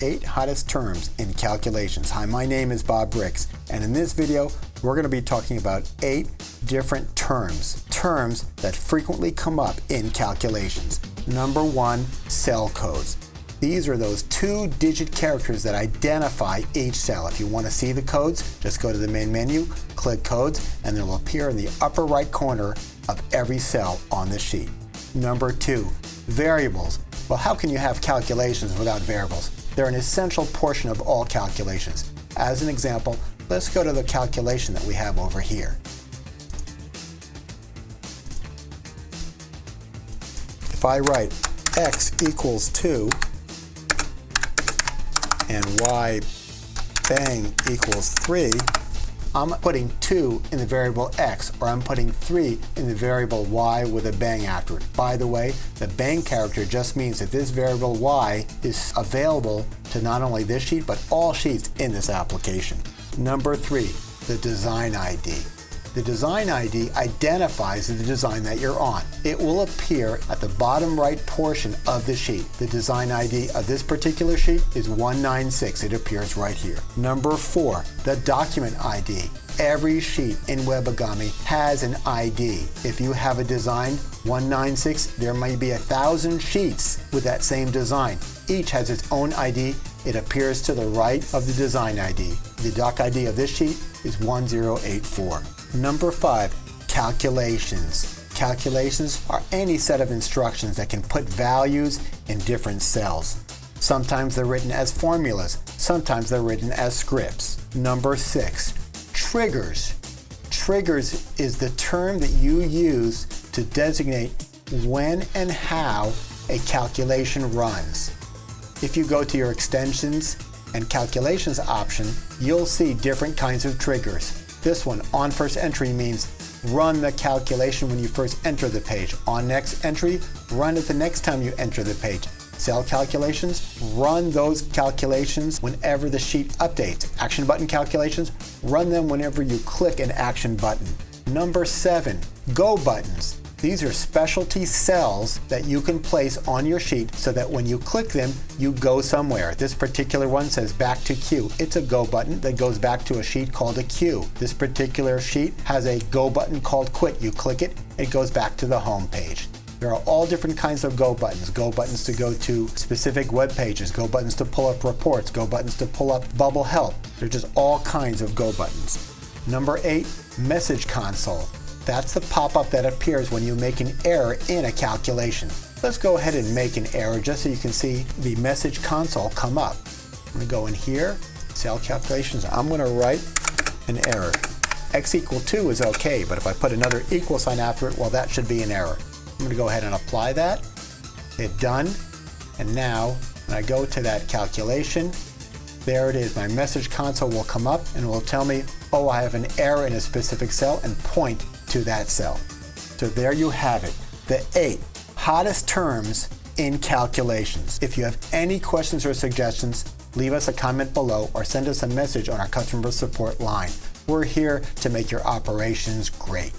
8 hottest terms in calculations. Hi, my name is Bob Ricks, and in this video, we're going to be talking about 8 different terms that frequently come up in calculations. Number 1, cell codes. These are those 2-digit characters that identify each cell. If you want to see the codes, just go to the main menu, click Codes, and they'll appear in the upper right corner of every cell on the sheet. Number 2, variables. Well, how can you have calculations without variables? They're an essential portion of all calculations. As an example, let's go to the calculation that we have over here. If I write x equals 2 and y bang equals 3, I'm putting 2 in the variable x, or I'm putting 3 in the variable y with a bang after it. By the way, the bang character just means that this variable y is available to not only this sheet, but all sheets in this application. Number 3, the design ID. The design ID identifies the design that you're on. It will appear at the bottom right portion of the sheet. The design ID of this particular sheet is 196. It appears right here. Number 4, the document ID. Every sheet in Webigami has an ID. If you have a design 196, there may be 1,000 sheets with that same design. Each has its own ID. It appears to the right of the design ID. The doc ID of this sheet is 1084. Number 5, calculations. Calculations are any set of instructions that can put values in different cells. Sometimes they're written as formulas, sometimes they're written as scripts. Number 6, triggers. Triggers is the term that you use to designate when and how a calculation runs. If you go to your extensions and calculations option, you'll see different kinds of triggers. This one, on first entry, means run the calculation when you first enter the page. On next entry, run it the next time you enter the page. Cell calculations, run those calculations whenever the sheet updates. Action button calculations, run them whenever you click an action button. Number 7, go buttons. These are specialty cells that you can place on your sheet so that when you click them, you go somewhere. This particular one says back to queue. It's a go button that goes back to a sheet called a queue. This particular sheet has a go button called quit. You click it, it goes back to the home page. There are all different kinds of go buttons. Go buttons to go to specific web pages, go buttons to pull up reports, go buttons to pull up bubble help. There's just all kinds of go buttons. Number 8, message console. That's the pop-up that appears when you make an error in a calculation. Let's go ahead and make an error just so you can see the message console come up. I'm going to go in here, cell calculations. I'm going to write an error. X equal 2 is okay, but if I put another equal sign after it, well, that should be an error. I'm going to go ahead and apply that, hit done, and now when I go to that calculation, there it is. My message console will come up and it will tell me, oh, I have an error in a specific cell, and point to that cell. So there you have it, the 8 hottest terms in calculations. If you have any questions or suggestions, leave us a comment below or send us a message on our customer support line. We're here to make your operations great.